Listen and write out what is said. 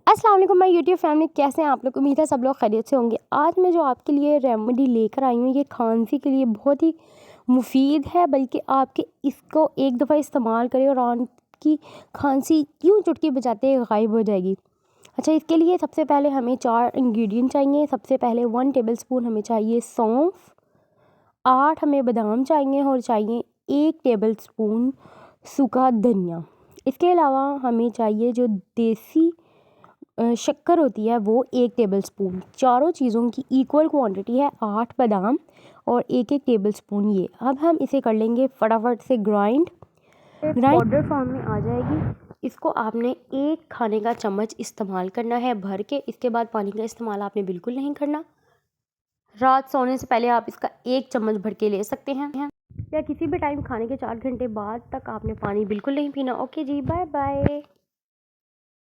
अस्सलाम वालेकुम my YouTube family, कैसे हैं आप लोग। उम्मीद है सब लोग खैरियत से होंगे। आज मैं जो आपके लिए रेमेडी लेकर आई हूँ, ये खांसी के लिए बहुत ही मुफीद है, बल्कि आपके इसको एक दफ़ा इस्तेमाल करें और आपकी खांसी यूँ चुटकी बजाते गायब हो जाएगी। अच्छा, इसके लिए सबसे पहले हमें 4 इंग्रेडिएंट चाहिए। सबसे पहले 1 टेबलस्पून हमें चाहिए सौंफ, 8 हमें बादाम चाहिए और चाहिए 1 टेबलस्पून सूखा धनिया। इसके अलावा हमें चाहिए जो देसी शक्कर होती है वो 1 टेबलस्पून। चारों चीज़ों की इक्वल क्वांटिटी है, 8 बादाम और 1-1 टेबलस्पून ये। अब हम इसे कर लेंगे फटाफट से ग्राइंड पाउडर फॉर्म में आ जाएगी। इसको आपने 1 खाने का चम्मच इस्तेमाल करना है भर के। इसके बाद पानी का इस्तेमाल आपने बिल्कुल नहीं करना। रात सोने से पहले आप इसका 1 चम्मच भर के ले सकते हैं, या किसी भी टाइम खाने के 4 घंटे बाद तक आपने पानी बिल्कुल नहीं पीना। ओके जी, बाय बाय।